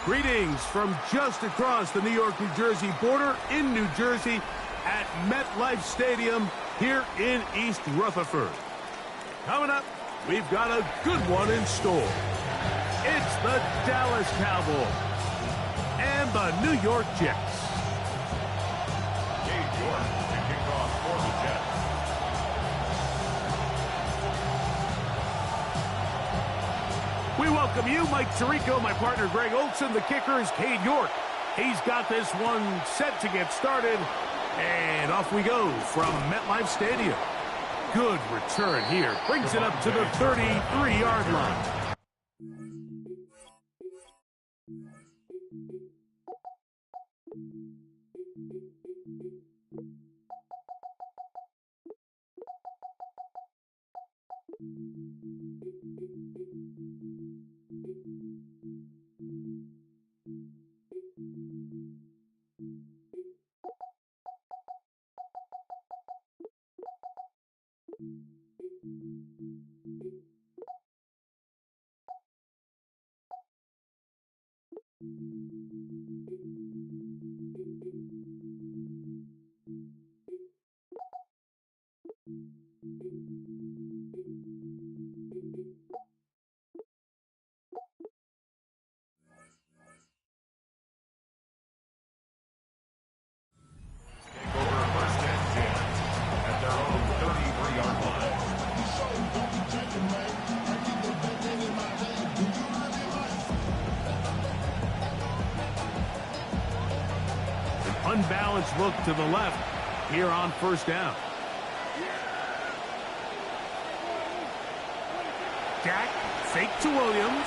Greetings from just across the New York-New Jersey border in New Jersey at MetLife Stadium here in East Rutherford. Coming up, we've got a good one in store. It's the Dallas Cowboys and the New York Jets. Cade York to kick off for the Jets. We welcome you, Mike Tirico, my partner Greg Olson. The kicker is Cade York. He's got this one set to get started, and off we go from MetLife Stadium. Good return here. Brings it up to the 33-yard line. Unbalanced look to the left here on first down. Jack, fake to Williams.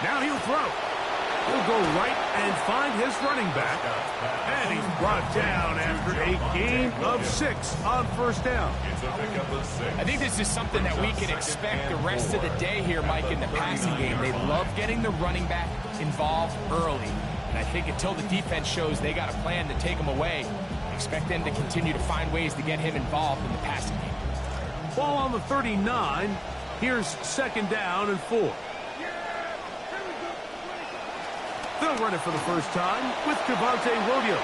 Now he'll throw. He'll go right and find his running back. And he's brought down after a gain of 6 on first down. I think this is something that we can expect the rest of the day here, Mike, in the passing game. They love getting the running back involved early. And I think until the defense shows they got a plan to take him away, expect them to continue to find ways to get him involved in the passing game. Ball on the 39. Here's second down and 4. They'll run it for the first time with Javonte Williams.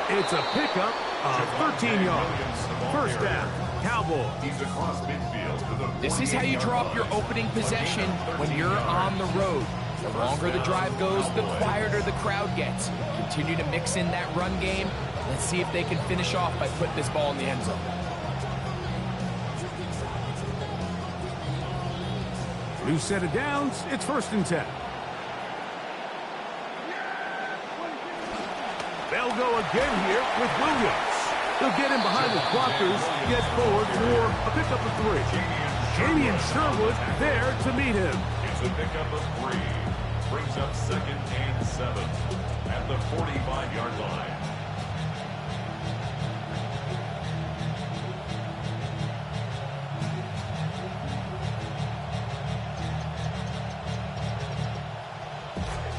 It's a pickup of 13 yards. First down, Cowboys. He's across midfield to the This is how you draw up your opening possession when you're on the road. The longer the drive goes, the quieter the crowd gets. Continue to mix in that run game. Let's see if they can finish off by putting this ball in the end zone. New set of downs. It's first and 10. They'll go again here with Williams. They'll get him behind the blockers, get forward for a pickup of 3. Jamien Sherwood there to meet him. It's a pickup of 3. Brings up second and 7 at the 45-yard line.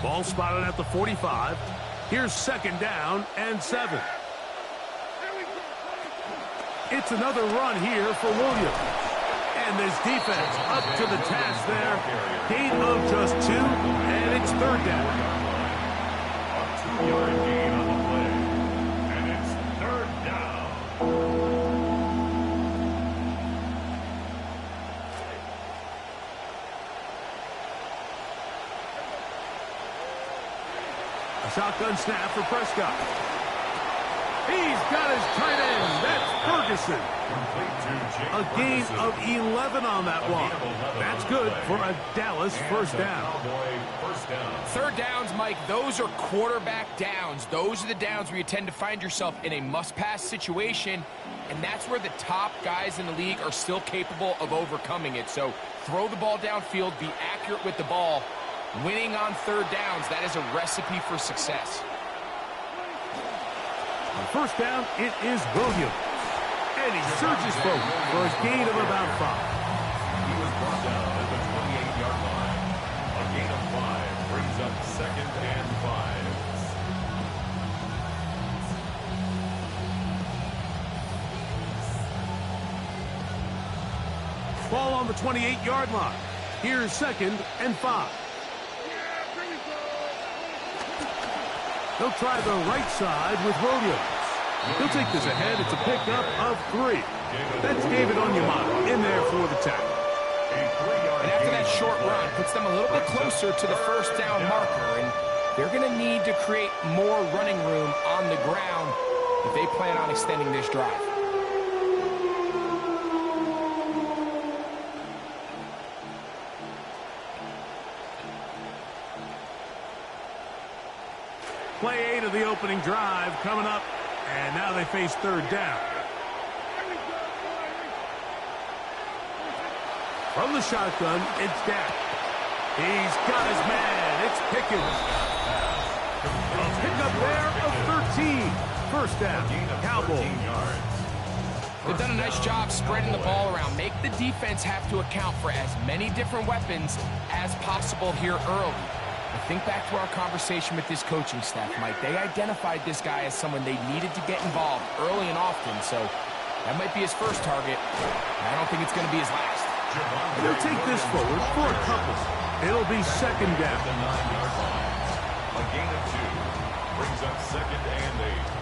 Ball spotted at the 45. Here's second down and 7. It's another run here for Williams. And this defense up to the task there. Gain of just 2, and it's third down. A 2-yard gain on the play. And it's third down. A shotgun snap for Prescott. He's got his tight end. That's Ferguson. A gain of 11 on that one. That's good for a Dallas first down. Third downs, Mike, those are quarterback downs. Those are the downs where you tend to find yourself in a must-pass situation, and that's where the top guys in the league are still capable of overcoming it. So throw the ball downfield, be accurate with the ball. Winning on third downs, that is a recipe for success. On first down, it is Williams. And he surges forward for a gain of about 5. He was brought down at the 28-yard line. A gain of 5 brings up second and 5. Ball on the 28-yard line. Here's second and 5. They'll try the right side with Williams. He'll take this ahead. It's a pickup of 3. That's David Onyemata in there for the tackle. And after that short run, puts them a little bit closer to the first down marker. And they're going to need to create more running room on the ground if they plan on extending this drive. Play 8 of the opening drive coming up, and now they face third down. From the shotgun, it's Dak. He's got his man. It's Pickens. A pickup there of 13. First down, Cowboys. They've done a nice job spreading the ball around. Make the defense have to account for as many different weapons as possible here early. I think back to our conversation with this coaching staff, Mike. They identified this guy as someone they needed to get involved early and often, so that might be his first target. I don't think it's going to be his last. They'll take this forward for a couple. It'll be second down. The 9-yard line. A gain of 2 brings up second and 8.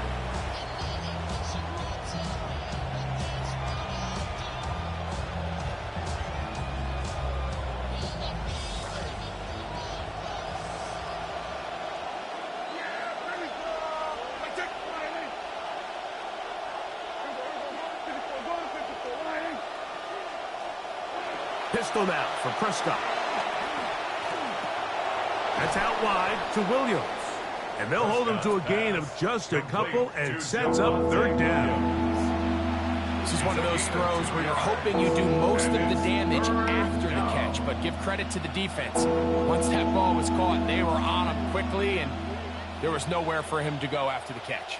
Pistol now for Prescott. That's out wide to Williams. And they'll hold him to a gain of just a couple and sets up third down. This is one of those throws where you're hoping you do most of the damage after the catch, but give credit to the defense. Once that ball was caught, they were on him quickly, and there was nowhere for him to go after the catch.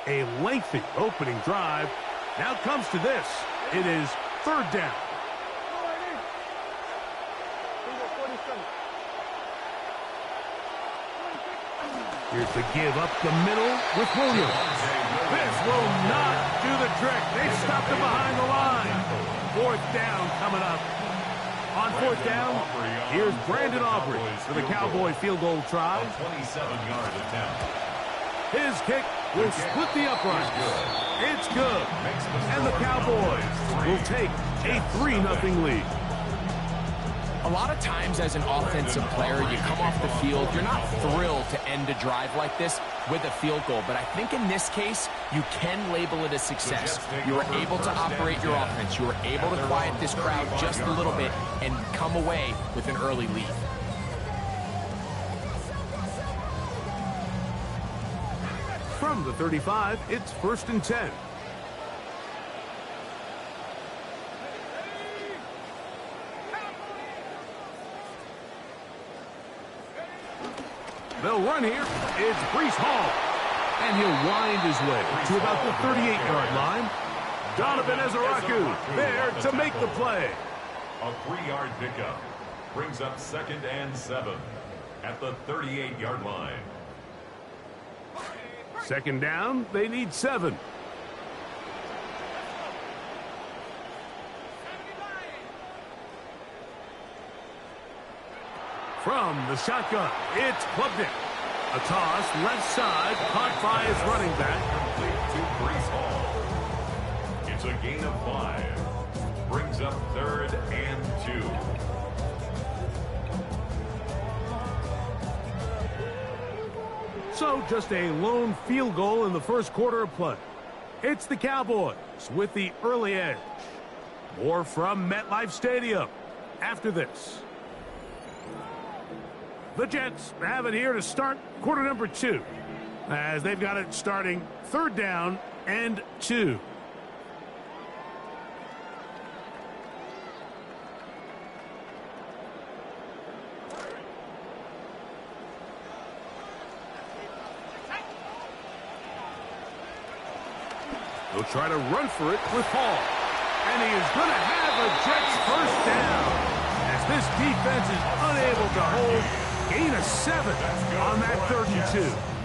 A lengthy opening drive. Now comes to this. It is third down. Here's the give up the middle with Williams. This will not do the trick. They've stopped him behind the line. Fourth down coming up. On fourth down, here's Brandon Aubrey for the Cowboy field goal try. 27-yard attempt. His kick will split the uprights. It's good. And the Cowboys will take a 3-0 lead. A lot of times as an offensive player, you come off the field, you're not thrilled to end a drive like this with a field goal. But I think in this case, you can label it a success. You were able to operate your offense. You were able to quiet this crowd just a little bit and come away with an early lead. From the 35, it's 1st and 10. They'll run here. It's Breece Hall. And he'll wind his way to about the 38-yard line. Donovan Ezaraku there to make the play. A 3-yard pickup brings up 2nd and 7 at the 38-yard line. Second down, they need 7. From the shotgun, it's clubbed in. A toss, left side, caught by his running back. Complete to Breece Hall. It's a gain of 5. Brings up 3rd and 2. So just a lone field goal in the first quarter of play. It's the Cowboys with the early edge. More from MetLife Stadium after this. The Jets have it here to start quarter number 2, as they've got it starting 3rd down and 2. They'll try to run for it with Hall. And he is going to have a Jets first down, as this defense is unable to hold. Gain of 7 on that 3rd and 2.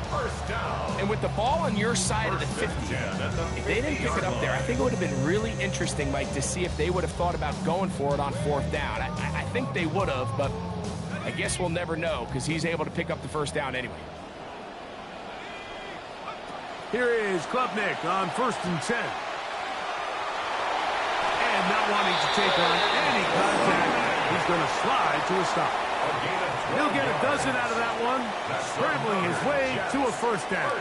First down. And with the ball on your side of the 50, if they didn't pick it up there, I think it would have been really interesting, Mike, to see if they would have thought about going for it on 4th down. I think they would have, but I guess we'll never know because he's able to pick up the 1st down anyway. Here is Klubnik on 1st and 10. And not wanting to take on any contact, he's going to slide to a stop. He'll get a dozen out of that one, scrambling his way to a 1st down.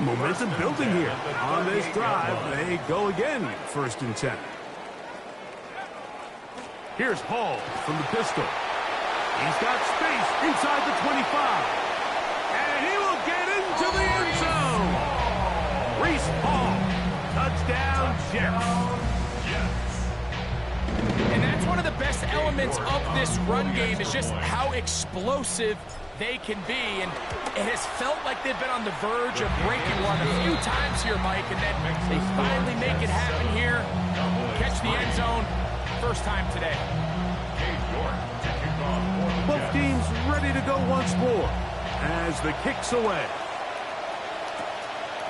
Momentum building here. On this drive, they go again, 1st and 10. Here's Hall from the pistol. He's got space inside the 25. And he will get into the end zone. Reese Hall. Touchdown, Jets. And that's one of the best elements of this run game is just how explosive they can be. And it has felt like they've been on the verge of breaking one a few times here, Mike, and then they finally make it happen here. Catch the end zone. First time today. Both teams ready to go once more as the kick's away.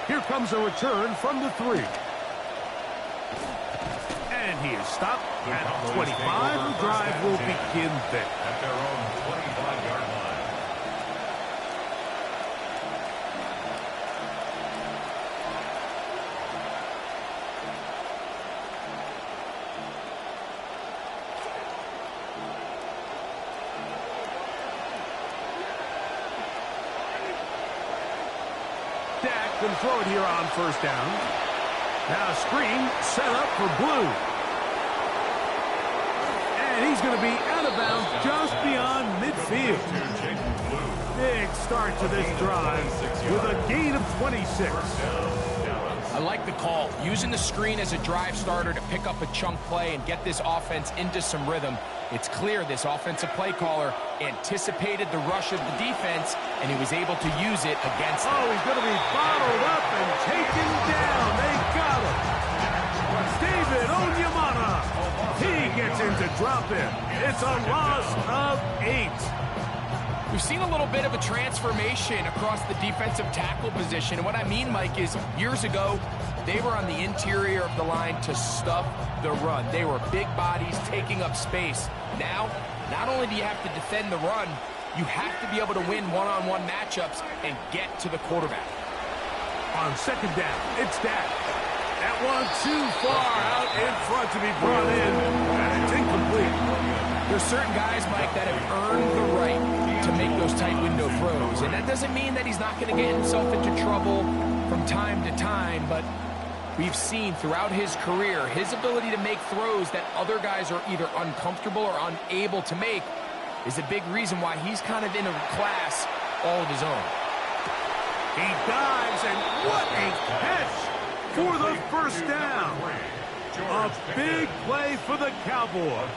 Here comes a return from the 3. And he is stopped at 25. The drive will begin there. At their own 25-yard line. Dak can throw it here on 1st down. Now a screen set up for Blue. And he's going to be out of bounds just beyond midfield. Big start to this drive with a gain of 26. I like the call. Using the screen as a drive starter to pick up a chunk play and get this offense into some rhythm. It's clear this offensive play caller anticipated the rush of the defense, and he was able to use it against them. Oh, he's going to be bottled up and taken down. They got him. David Onyemata. He gets in to drop him. It's a loss of 8. We've seen a little bit of a transformation across the defensive tackle position. And what I mean, Mike, is years ago, they were on the interior of the line to stuff the run. They were big bodies taking up space. Now, not only do you have to defend the run, you have to be able to win one-on-one matchups and get to the quarterback. On 2nd down, it's Dak. That one too far out in front to be brought in, and it's incomplete. There's certain guys, Mike, that have earned the right to make those tight window throws, and that doesn't mean that he's not going to get himself into trouble from time to time, but we've seen throughout his career his ability to make throws that other guys are either uncomfortable or unable to make is a big reason why he's kind of in a class all of his own. He dives, and what a catch for the 1st down. A big play for the Cowboys.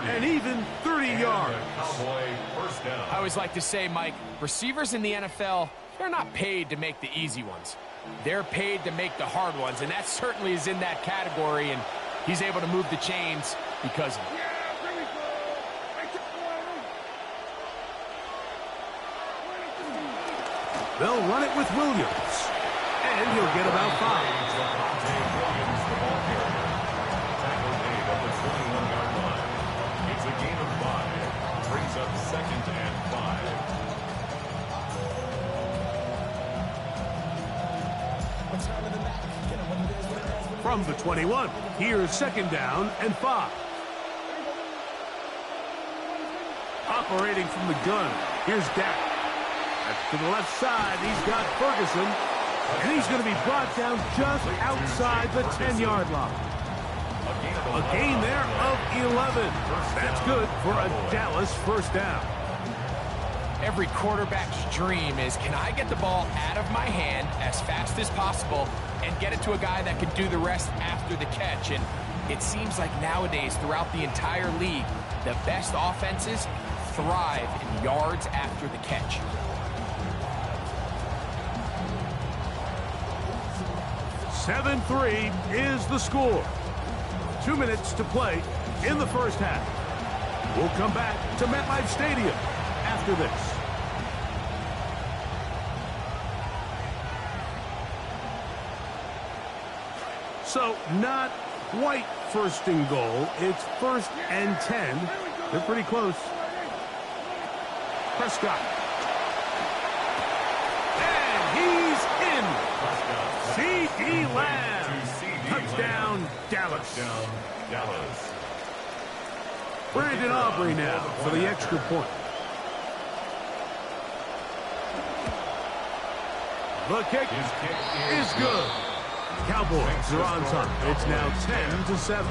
And even 30 yards. I always like to say, Mike, receivers in the NFL, they're not paid to make the easy ones. They're paid to make the hard ones, and that certainly is in that category, and he's able to move the chains because of it. They'll run it with Williams, and he'll get about 5. It's a gain of 5. Brings up 2nd and 5. From the 21, here's 2nd down and 5. Operating from the gun, here's Dak. To the left side, he's got Ferguson, and he's going to be brought down just outside the 10-yard line. A gain there of 11. That's good for a Dallas 1st down. Every quarterback's dream is, can I get the ball out of my hand as fast as possible and get it to a guy that can do the rest after the catch? And it seems like nowadays, throughout the entire league, the best offenses thrive in yards after the catch. 7-3 is the score. 2 minutes to play in the 1st half. We'll come back to MetLife Stadium after this. So not quite first and goal. It's 1st and 10. They're pretty close. Prescott. And he's in. C.D. Lamb. Touchdown, Dallas. Brandon Aubrey now for the extra point. The kick is good. Cowboys are on top. It's now 10-7.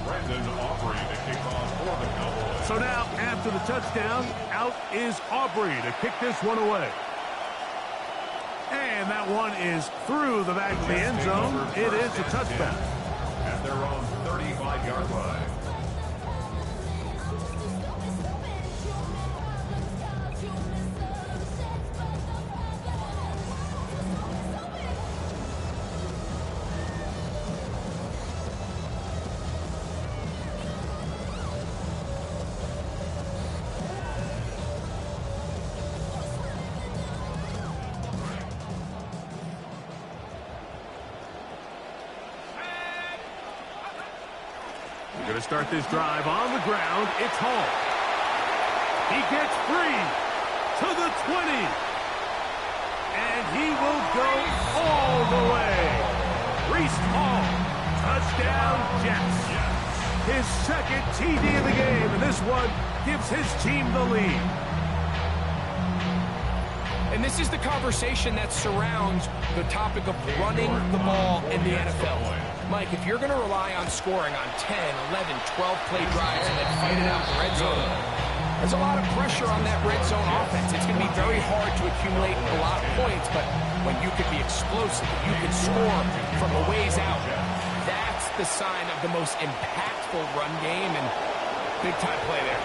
Brandon Aubrey to kick off for the Cowboys. So now, after the touchdown, out is Aubrey to kick this one away. And that one is through the back of the end zone. It is a touchdown. At their own 35-yard line. Going to start this drive on the ground. It's Hall. He gets free to the 20. And he will go all the way. Breece Hall. Touchdown, Jets. His second TD of the game, and this one gives his team the lead. And this is the conversation that surrounds the topic of running the ball in the NFL. Mike, if you're going to rely on scoring on 10, 11, 12-play drives and then fight it out in the red zone, there's a lot of pressure on that red zone offense. It's going to be very hard to accumulate a lot of points, but when you can be explosive, you can score from a ways out, that's the sign of the most impactful run game, and big-time play there.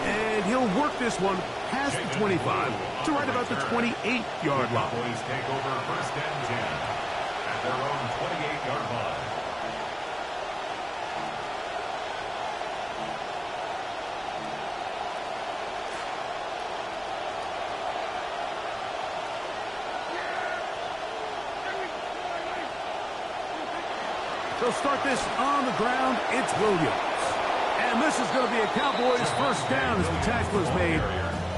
And he'll work this one past the 25 to right about the 28-yard line. Cowboys take over 1st and 10 at their own 28-yard line. They'll start this on the ground. It's Williams. And this is going to be a Cowboys first down as the tackle is made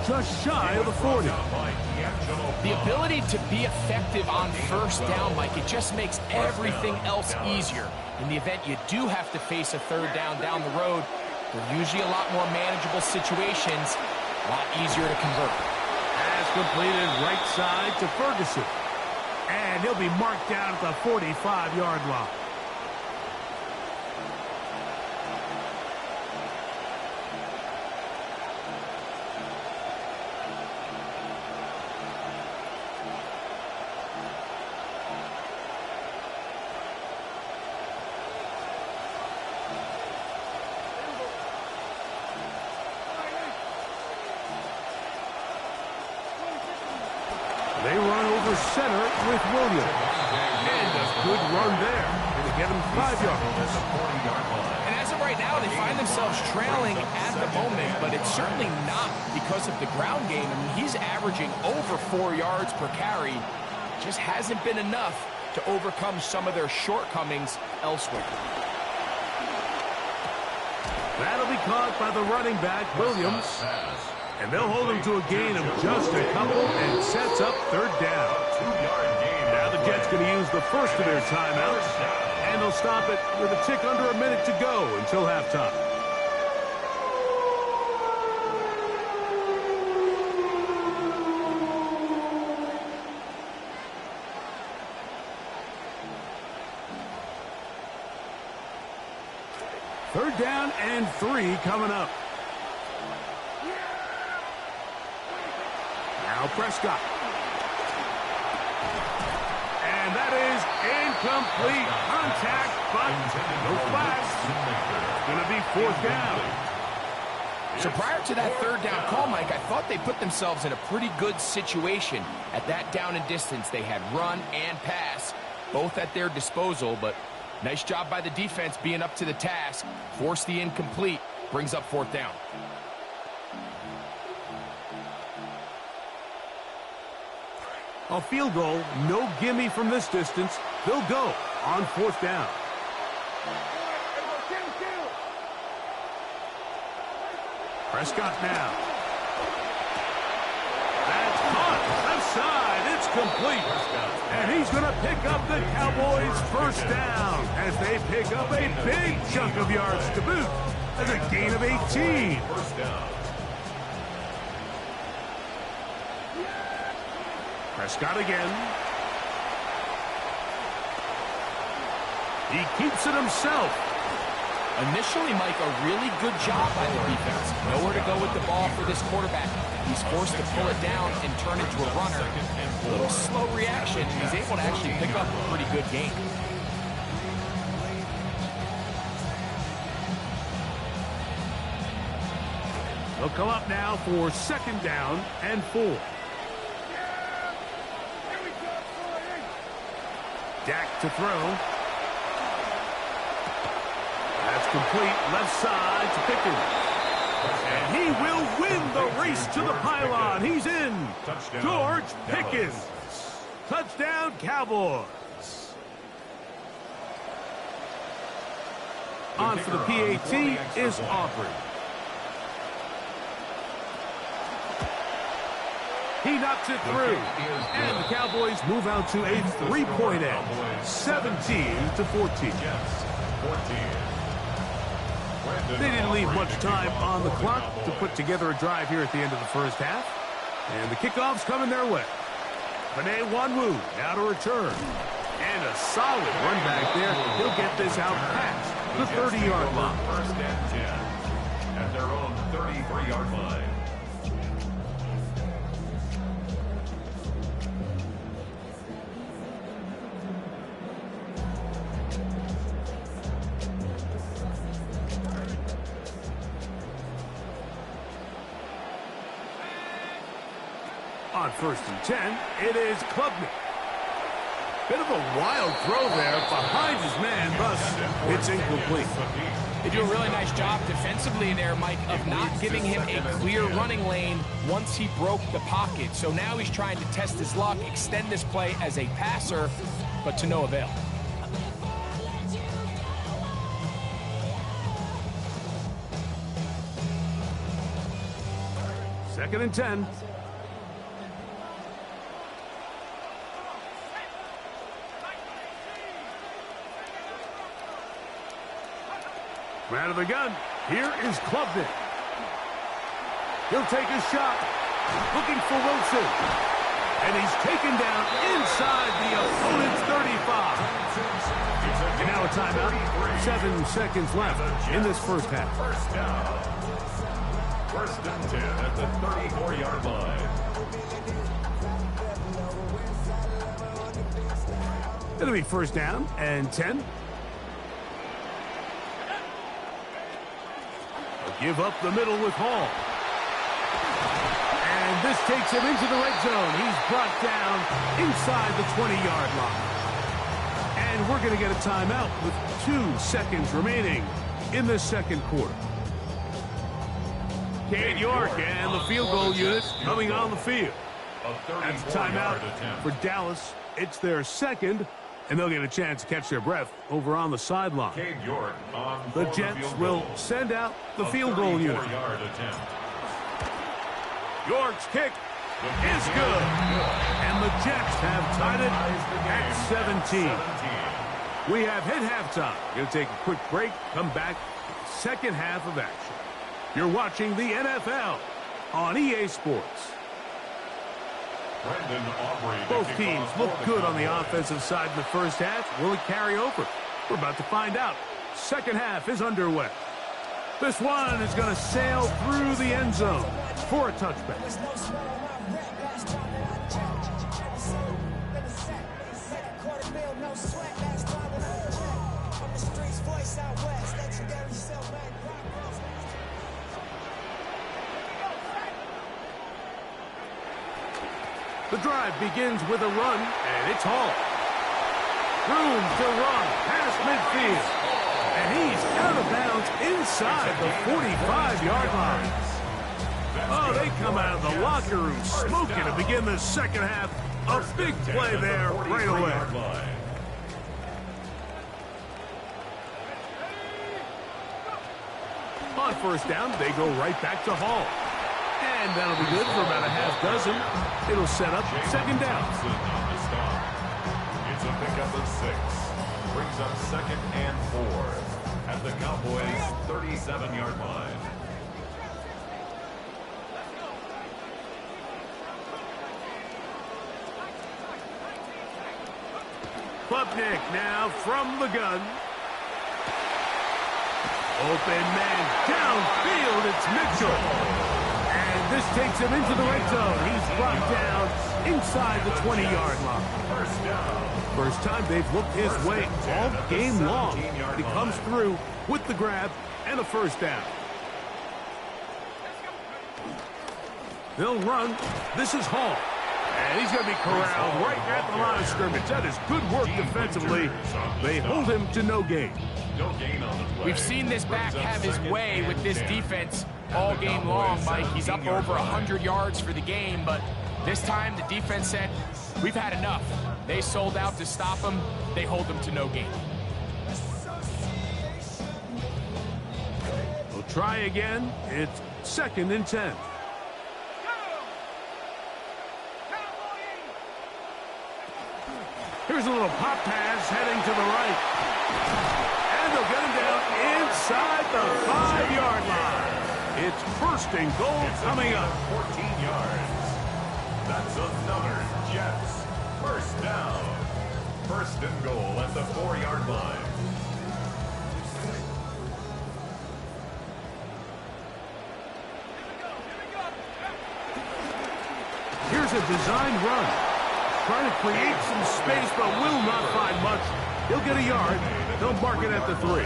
just shy of the 40. The ability to be effective on first down, Mike, it just makes everything else easier. In the event you do have to face a third down the road, they're usually a lot more manageable situations, a lot easier to convert. Pass completed right side to Ferguson. And he'll be marked down at the 45-yard line. They run over center with Williams. And a good run there. Going to get him 5 yards. And as of right now, they find themselves trailing at the moment, but it's certainly not because of the ground game. I mean, he's averaging over 4 yards per carry. Just hasn't been enough to overcome some of their shortcomings elsewhere. That'll be caught by the running back, Williams. And they'll hold him to a gain of just a couple and sets up third down. 2-yard gain. Now the Jets going to use the first of their timeouts. And they'll stop it with a tick under a minute to go until halftime. Third down and 3 coming up. Now Prescott. And that is incomplete contact, but no flags. Going to be 4th down. So prior to that third down call, Mike, I thought they put themselves in a pretty good situation. At that down and distance, they had run and pass, both at their disposal, but nice job by the defense being up to the task. Force the incomplete, brings up 4th down. A field goal, no gimme from this distance. They'll go on 4th down. Prescott now. That's caught. Left side. It's complete. And he's going to pick up the Cowboys' 1st down as they pick up a big chunk of yards to boot. That's a gain of 18. 1st down. Prescott again. He keeps it himself. Initially, Mike, a really good job by the defense. Nowhere to go with the ball for this quarterback. He's forced to pull it down and turn into a runner. A little slow reaction. He's able to actually pick up a pretty good gain. They'll come up now for 2nd down and 4. Dak to throw. That's complete. Left side to Pickens. And he will win the race to the pylon. He's in. Touchdown, George Pickens. Dallas. Touchdown, Cowboys. On for the PAT is Aubrey. He knocks it through. And the Cowboys move out to a 3-point edge. 17-14. They didn't leave much time on the clock to put together a drive here at the end of the 1st half. And the kickoff's coming their way. Penei Nwanwu now to return. And a solid run back there. He'll get this out past the 30-yard line. 1st and 10 at their own 33-yard line. On 1st and 10, it is Klubnik. Bit of a wild throw there behind his man, thus it's incomplete. They do a really nice job defensively there, Mike, of not giving him a clear running lane once he broke the pocket. So now he's trying to test his luck, extend this play as a passer, but to no avail. Second and 10. Out of the gun. Here is Klubnik. He'll take a shot. Looking for Wilson. And he's taken down inside the opponent's 35. And now a timeout. 7 seconds left in this 1st half. 1st down. 1st and 10 at the 34-yard line. It'll be 1st down and 10. Give up the middle with Hall. And this takes him into the red zone. He's brought down inside the 20-yard line. And we're going to get a timeout with 2 seconds remaining in the 2nd quarter. Cade York and the field goal unit coming on the field. That's a timeout for Dallas. It's their 2nd. And they'll get a chance to catch their breath over on the sideline. The Jets will send out the field goal unit. York's kick is good. And the Jets have tied it at 17. We have hit halftime. Going to take a quick break, come back to the 2nd half of action. You're watching the NFL on EA Sports. Both teams look good on the offensive side in the 1st half. Will it carry over? We're about to find out. 2nd half is underway. This one is going to sail through the end zone for a touchback. The drive begins with a run, and it's Hall. Room to run past midfield. And he's out of bounds inside the 45-yard line. Oh, they come out of the locker room smoking to begin the 2nd half A big play there right away. On first down, they go right back to Hall. And that'll be good for about a half dozen. It'll set up second down. It's a pickup of 6. Brings up 2nd and 4 at the Cowboys' 37-yard line. Klubnik now from the gun. Open man downfield, it's Mitchell. And this takes him into the red zone. He's brought down inside the 20-yard line. First down. First time they've looked his way all game long. He comes through with the grab and a first down. They'll run. This is Hall. And he's going to be corralled right at the line of scrimmage. That is good work defensively. They hold him to no gain. No gain on the play. We've seen this back have his way with this defense all game long, Mike. He's up over 100 yards for the game, but this time the defense said, we've had enough. They sold out to stop him. They hold him to no gain. We'll try again. It's 2nd and 10. Here's a little pop pass heading to the right. And they'll get him down inside the 5-yard line. It's 1st and goal coming up. 14 yards. That's another Jets. First down. 1st and goal at the 4-yard line. Here's a design run. Trying to create some space, but will not find much. He'll get a yard. They'll mark it at the 3.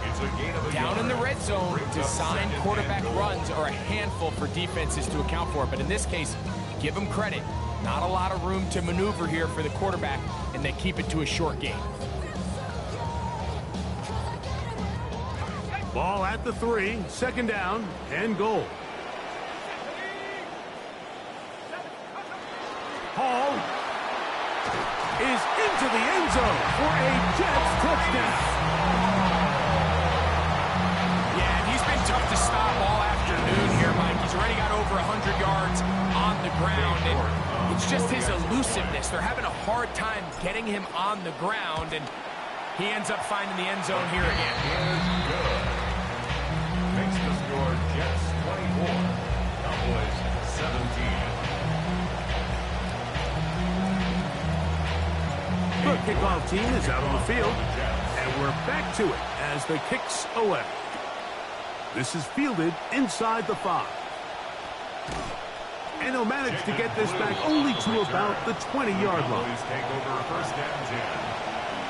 It's a gain of a Down in the red zone, designed quarterback runs are a handful for defenses to account for. But in this case, give them credit. Not a lot of room to maneuver here for the quarterback, and they keep it to a short game. Ball at the 3, 2nd down, and goal. Hall is into the end zone for a Jets touchdown. Yeah, and he's been tough to stop all afternoon here, Mike. He's already got over 100 yards on the ground, and it's just his elusiveness. They're having a hard time getting him on the ground, and he ends up finding the end zone here again. Good. Makes the score Jets 24, Cowboys 17. The kickoff team is out on the field, and we're back to it as the kick's away. This is fielded inside the 5. And he'll manage to get this back only to about the 20-yard line. Cowboys take over 1st and 10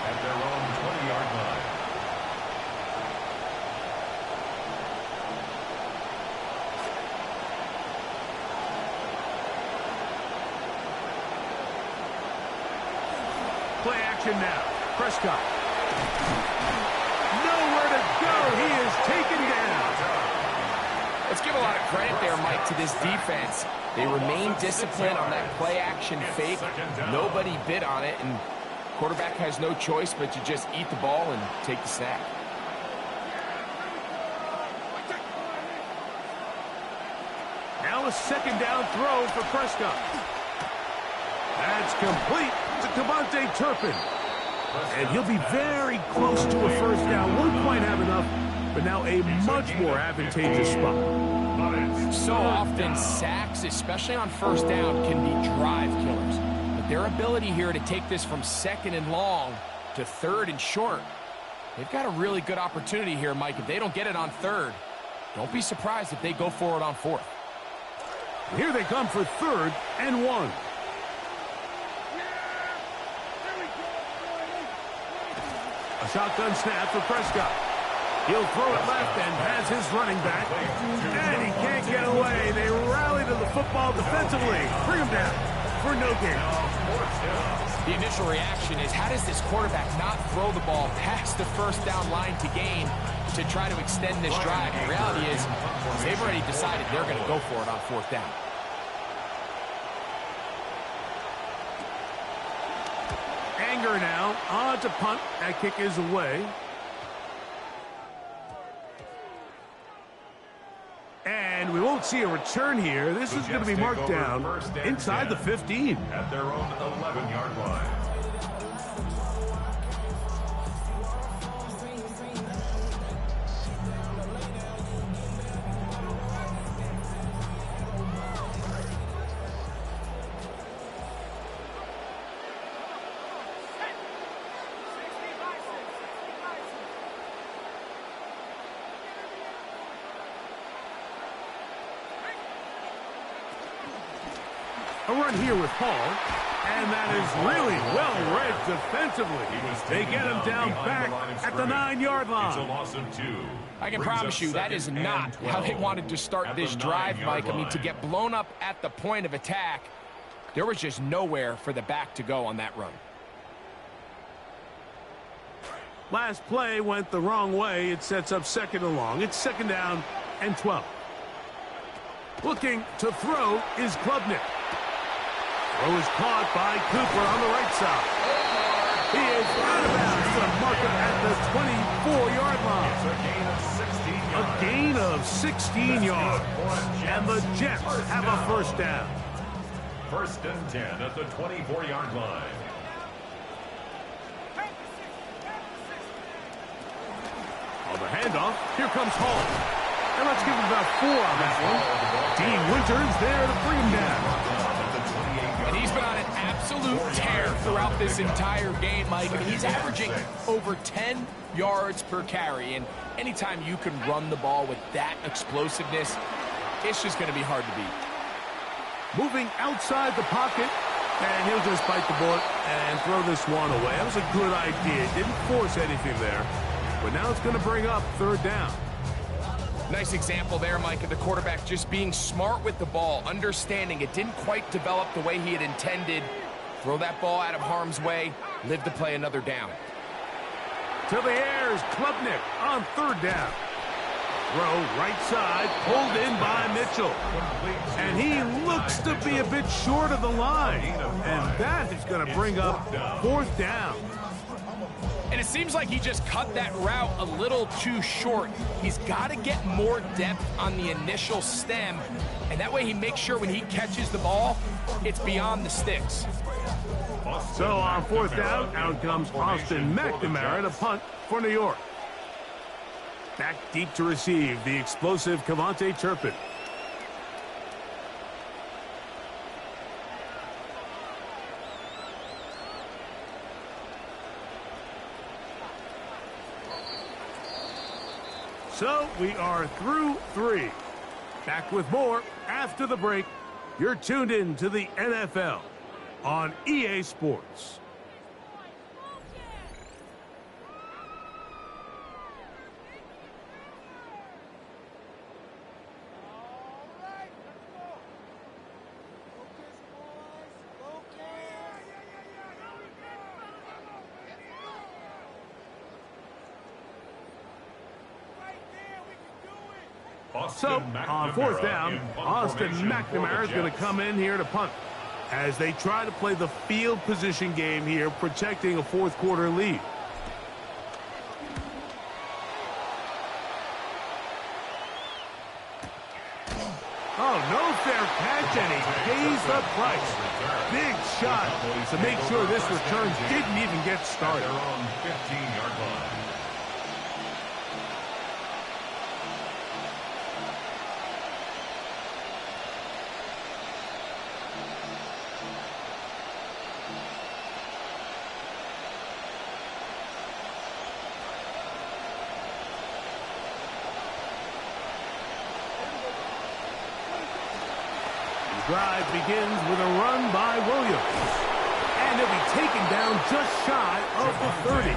at their own 20-yard line. Play action now. Prescott. Nowhere to go. He is taken down. Let's give a lot of credit there, Mike, to this defense. They remain disciplined on that play action fake. Nobody bid on it, and quarterback has no choice but to just eat the ball and take the snap. Now a 2nd down throw for Prescott. That's complete to Kevontae Turpin. And he'll be very close to a first down. Won't quite have enough, but now a much more advantageous spot. So often, sacks, especially on first down, can be drive killers. But their ability here to take this from 2nd and long to 3rd and short, they've got a really good opportunity here, Mike. If they don't get it on 3rd, don't be surprised if they go for it on 4th. Here they come for 3rd and 1. A shotgun snap for Prescott. He'll throw it left and has his running back. And he can't get away. They rally to the football defensively. Bring him down for no gain. The initial reaction is, how does this quarterback not throw the ball past the first down line to gain to try to extend this drive? The reality is, they've already decided they're going to go for it on 4th down. anger now. On to punt. That kick is away. And we won't see a return here. This is going to be marked down inside the 15. At their own 11-yard line. A run here with Hall, and that is really well read defensively. They get him down back at the 9-yard line. It's a loss of 2. I can promise you that is not how they wanted to start this drive, Mike. I mean, to get blown up at the point of attack, there was just nowhere for the back to go on that run. Last play went the wrong way. It sets up 2nd and long. It's 2nd down and 12. Looking to throw is Klubnik. Throw is caught by Cooper on the right side. He is out of bounds to mark him at the 24-yard line. It's a gain of 16 yards. A gain of 16 yards. And the Jets have a 1st down. 1st and 10 at the 24-yard line. On the handoff, here comes Hall. And let's give him about 4 on that one. Dean Winters there to bring him down. And he's been on an absolute tear throughout this entire game, Mike. I mean, he's averaging over 10 yards per carry. And anytime you can run the ball with that explosiveness, it's just going to be hard to beat. Moving outside the pocket, and he'll just bite the bullet and throw this one away. That was a good idea. Didn't force anything there. But now it's going to bring up 3rd down. Nice example there, Mike, of the quarterback just being smart with the ball, understanding it didn't quite develop the way he had intended. Throw that ball out of harm's way, live to play another down. To the air is Klubnik on 3rd down. Throw right side, pulled in by Mitchell. And he looks to be a bit short of the line. And that is going to bring up 4th down. And it seems like he just cut that route a little too short. He's got to get more depth on the initial stem, and that way he makes sure when he catches the ball, it's beyond the sticks. So on 4th down, out comes Austin McNamara to punt for New York. Back deep to receive the explosive Kevontae Turpin. So we are through 3. Back with more after the break. You're tuned in to the NFL on EA Sports. So, on 4th down, Austin McNamara is going to come in here to punt as they try to play the field position game here, protecting a 4th quarter lead. Oh, no fair catch, and he pays the price. Big shot to make sure this return didn't even get started. Their own 15-yard line. Drive begins with a run by Williams. And he'll be taken down just shy of the 30.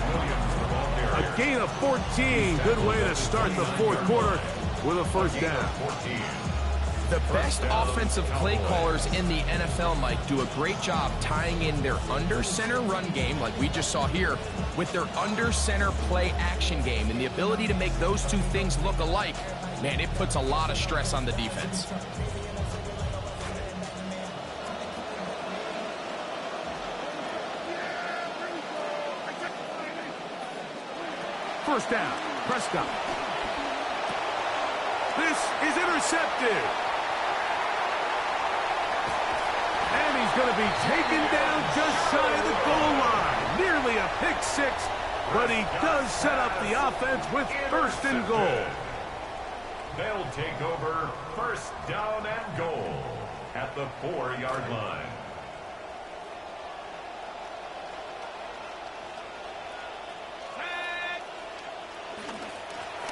A gain of 14. Good way to start the 4th quarter with a 1st down. The best offensive play callers in the NFL, Mike, do a great job tying in their under-center run game, like we just saw here, with their under-center play action game. And the ability to make those two things look alike, man, it puts a lot of stress on the defense. first down. Prescott. This is intercepted. And he's going to be taken down just shy of the goal line. Nearly a pick six, but he does set up the offense with first and goal. They'll take over first down and goal at the 4-yard line.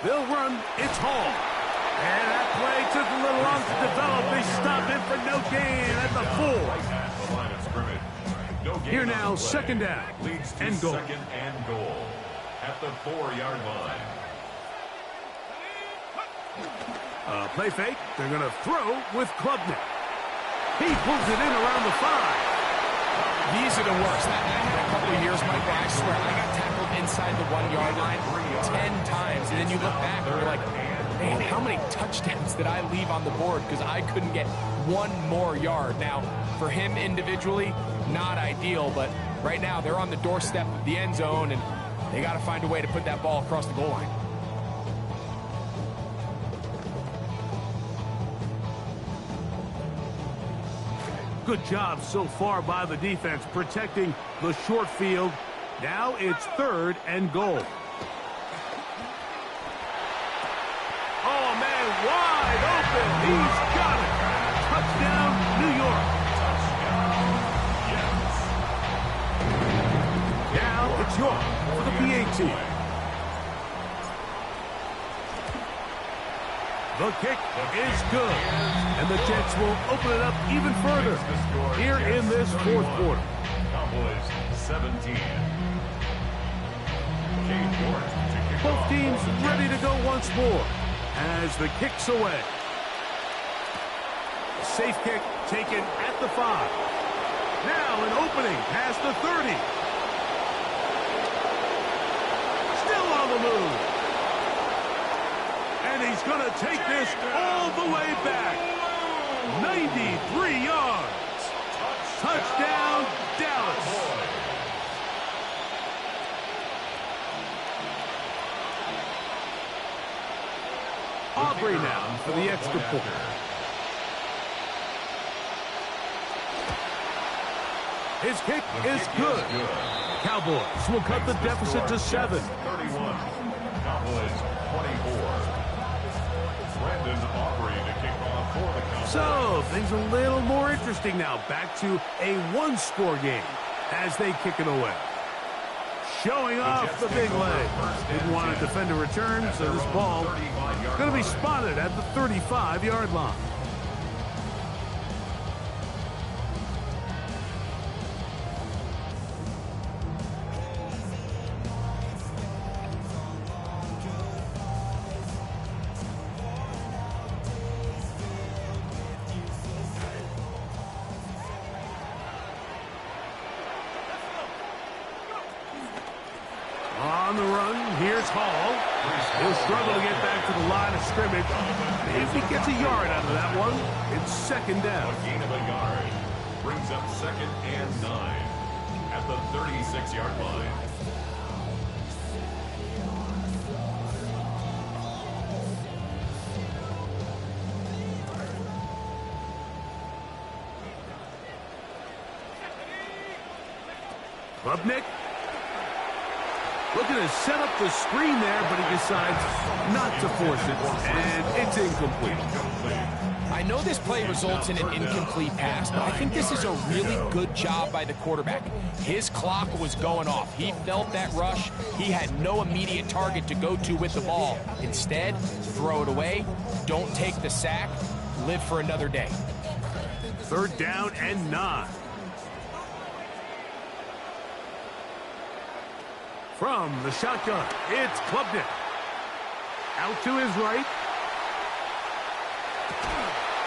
They'll run. It's Hall. And that play took a little long to develop. They stopped it for no gain at the 4. Right at the line of scrimmage. No gain. Here now, second down. Leads to and goal. second and goal at the 4-yard line. Play fake. They're going to throw with Klubnik. He pulls it in around the 5. These are the worst. I had a couple of years, Mike, where I swear I got tackled inside the 1-yard line 10 times. And then you look back and you're like, man, how many touchdowns did I leave on the board because I couldn't get one more yard? Now, for him individually, not ideal, but right now they're on the doorstep of the end zone, and they got to find a way to put that ball across the goal line. Good job so far by the defense protecting the short field. Now it's third and goal. Oh, man, wide open. He's got it. Touchdown, New York. Now it's York for the PAT. The kick is good, and the Jets will open it up even further here in this fourth quarter. Cowboys 17. Both teams ready to go once more as the kick's away. Safe kick taken at the 5. Now an opening past the 30. Still on the move. And he's going to take this all the way back. 93 yards. Touchdown, Dallas. Aubrey now for the extra point. His kick is good. Cowboys will cut the deficit to 7. 31. Cowboys 24. Brandon Aubrey to kick off for the Cowboys. So, things a little more interesting now. Back to a one-score game as they kick it away. Showing off the big leg. Didn't want to defend a return, so this ball going to be spotted at the 35-yard line. On the run, here's Hall. He'll struggle to get back to the line of scrimmage. If he gets a yard out of that one, it's second down. A gain of a yard brings up second and 9 at the 36-yard line. Klubnik looking to set up the screen there, but he decides not to force it, and it's incomplete. I know this play results in an incomplete pass, but I think this is a really good job by the quarterback. His clock was going off. He felt that rush. He had no immediate target to go to with the ball. Instead, throw it away. Don't take the sack. Live for another day. Third down and 9. From the shotgun, it's Klubnik. Out to his right.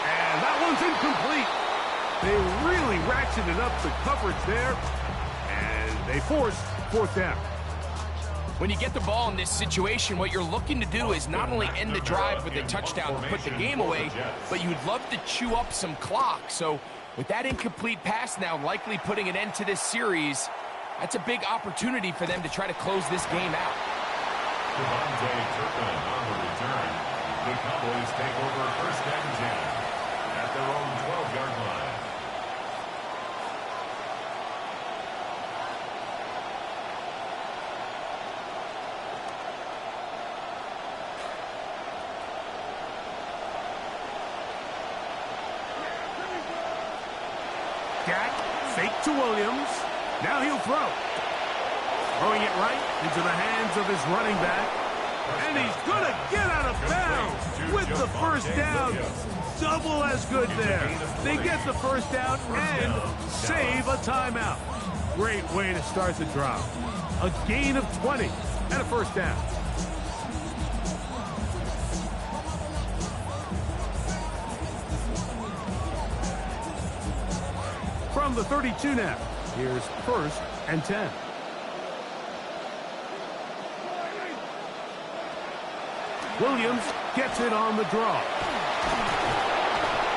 And that one's incomplete. They really ratcheted up the coverage there. And they forced fourth down. When you get the ball in this situation, what you're looking to do is not only end the drive with a touchdown to put the game away, but you'd love to chew up some clock. So with that incomplete pass now likely putting an end to this series, that's a big opportunity for them to try to close this game out. Devontae Turpin on the return. The Cowboys take over 1st and 10 at their own 12-yard line. Dak, fake to Williams. Now he'll throw. Throwing it right into the hands of his running back. And he's going to get out of bounds with the first down. Double as good there. They get the first down and save a timeout. Great way to start the drive. A gain of 20 and a first down. From the 32 now, here's 1st and 10. Williams gets it on the draw.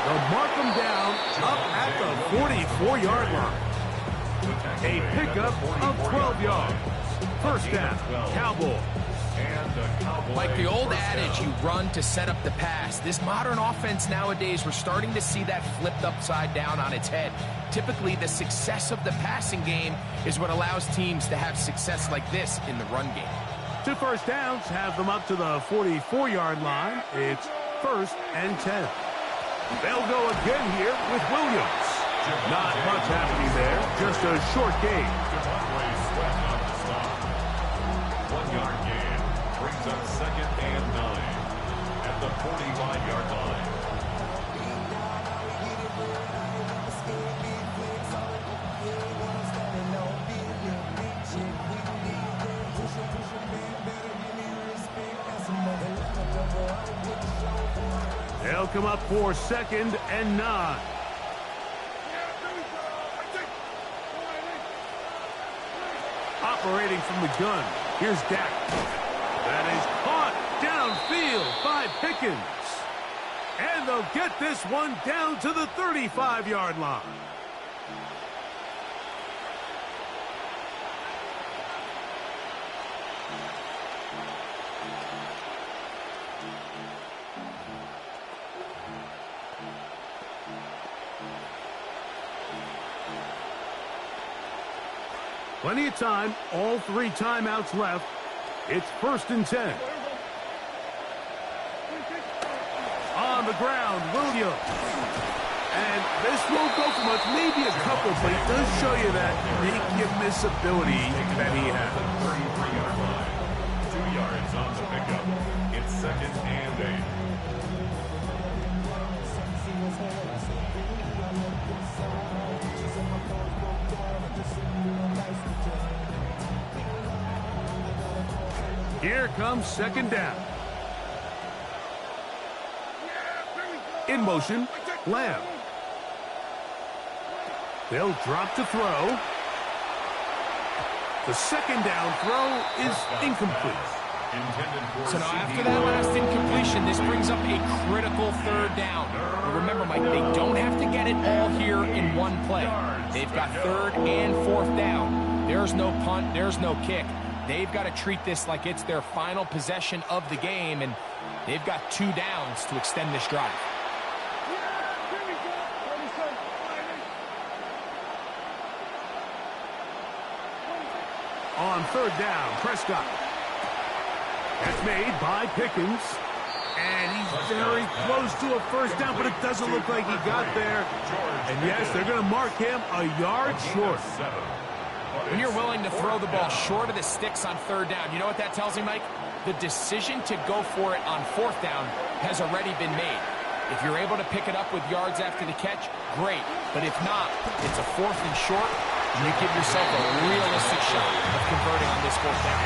They'll mark him down up at the 44-yard line. A pickup of 12 yards. First down, Cowboys. Like the old adage, you run to set up the pass. This modern offense nowadays, we're starting to see that flipped upside down on its head. Typically, the success of the passing game is what allows teams to have success like this in the run game. 2 first downs have them up to the 44-yard line. It's 1st and 10. They'll go again here with Williams. Not much happening there, just a short gain. Devontae Sweat on the stop. 1-yard gain brings up 2nd and 9 at the 45-yard line. They'll come up for 2nd and 9. Operating from the gun, here's Dak. That is caught downfield by Pickens. And they'll get this one down to the 35-yard line. Plenty of time, all 3 timeouts left. It's 1st and 10. On the ground, Williams. And this won't go for much, maybe a couple, but it does show you that make-you-miss ability that he has. 33-yard line. 2 yards on the pickup. It's 2nd and 8. Here comes 2nd down. In motion, Lamb. They'll drop to throw. The 2nd down throw is incomplete. So now after that last incompletion, this brings up a critical 3rd down. But remember, Mike, they don't have to get it all here in one play. They've got 3rd and 4th down. There's no punt, there's no kick. They've got to treat this like it's their final possession of the game, and they've got 2 downs to extend this drive. On 3rd down, Prescott. That's made by Pickens. And he's very close to a first down, but it doesn't look like he got there. And yes, they're going to mark him a yard short. When you're willing to throw the ball short of the sticks on 3rd down, you know what that tells me, Mike? The decision to go for it on 4th down has already been made. If you're able to pick it up with yards after the catch, great. But if not, it's a 4th and short, and you give yourself a realistic shot of converting on this 4th down.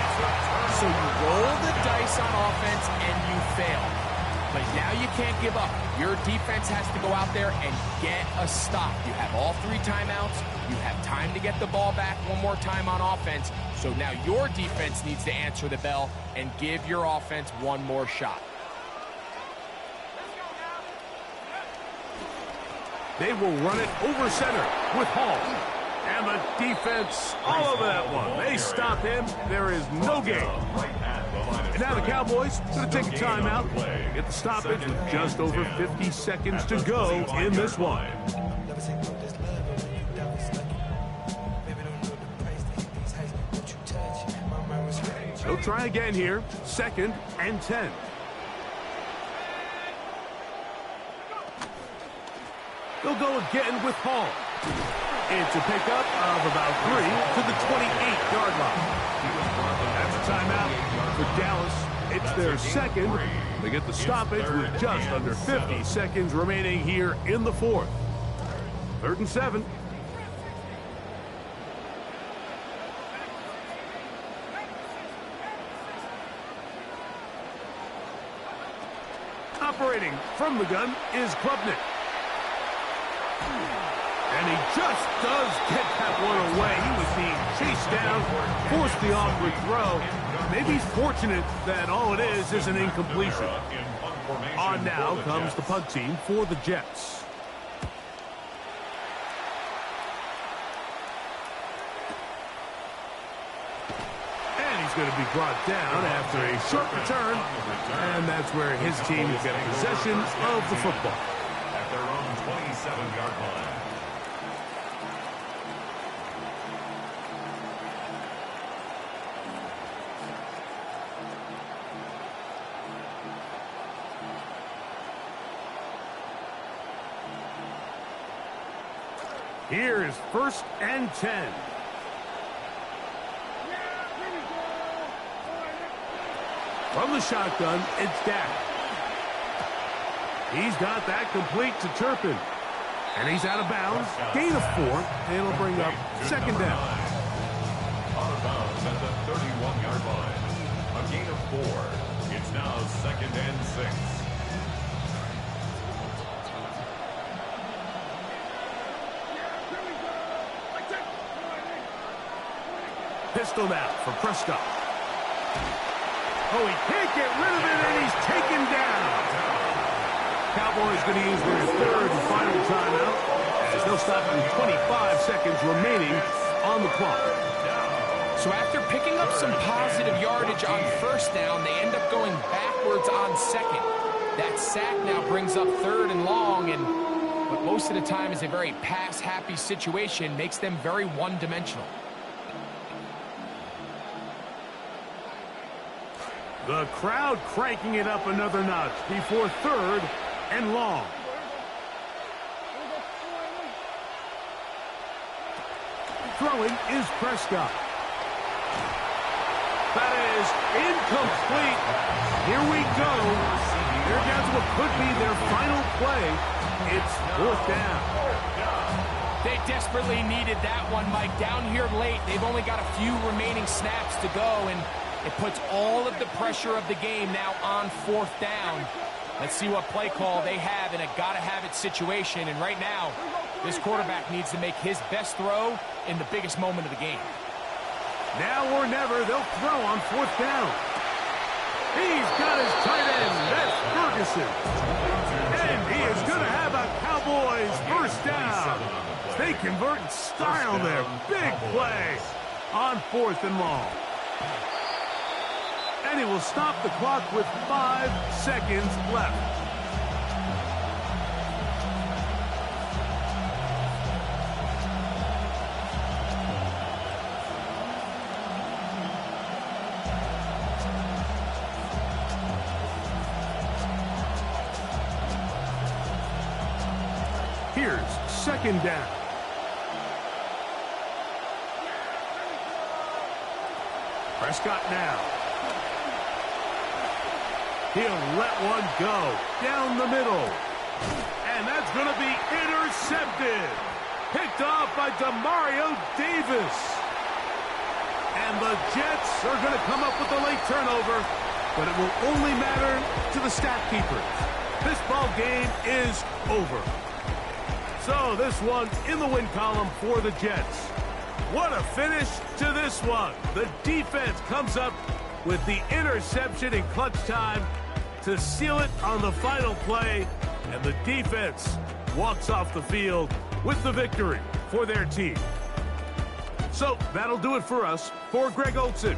So you roll the dice on offense and you fail. But now you can't give up. Your defense has to go out there and get a stop. You have all 3 timeouts. You have time to get the ball back one more time on offense. So now your defense needs to answer the bell and give your offense one more shot. They will run it over center with Hall. And the defense all over that one. They stop him. There is no gain. Right at the line of And now the Cowboys going to take a timeout. Get the stoppage with just over 50 seconds to go in this one. They'll try again here. 2nd and 10. They'll go again with Hall. It's a pickup of about 3 to the 28-yard line. That's a timeout for Dallas. It's their 2nd. They get the stoppage with just under 50 seconds remaining here in the 4th. 3rd and 7. Operating from the gun is Klubnik. And he just does get that one away. He was being chased down, forced the awkward throw. Maybe he's fortunate that all it is an incompletion. On now comes the punt team for the Jets. And he's going to be brought down after a short return. And that's where his team will get possession of the football. At their own 27-yard line. Here is 1st and 10. From the shotgun, it's Dak. He's got that complete to Turpin. And he's out of bounds. Gain of 4. And it'll bring up 2nd down. Out of bounds at the 31-yard line. A gain of 4. It's now 2nd and 6. Pistol now for Prescott. Oh, he can't get rid of it, and he's taken down. Cowboys going to use their 3rd and final timeout as they'll stop with 25 seconds remaining on the clock. So after picking up some positive yardage on 1st down, they end up going backwards on 2nd. That sack now brings up 3rd and long, and what most of the time is a very pass-happy situation makes them very one-dimensional. The crowd cranking it up another notch before 3rd and long. Throwing is Prescott. That is incomplete. Here we go. There goes what could be their final play. It's 4th down. They desperately needed that one, Mike. Down here late, they've only got a few remaining snaps to go, and it puts all of the pressure of the game now on 4th down. Let's see what play call they have in a gotta-have-it situation. And right now, this quarterback needs to make his best throw in the biggest moment of the game. Now or never, they'll throw on 4th down. He's got his tight end. That's Ferguson. And he is going to have a Cowboys 1st down. They convert in style there. Big play on 4th and long. And he will stop the clock with 5 seconds left. Here's 2nd down. Prescott now. He'll let one go down the middle. And that's going to be intercepted. Picked off by Demario Davis. And the Jets are going to come up with a late turnover, but it will only matter to the stat keepers. This ball game is over. So this one in the win column for the Jets. What a finish to this one. The defense comes up with the interception in clutch time to seal it on the final play, and the defense walks off the field with the victory for their team. So that'll do it for us. For Greg Olsen,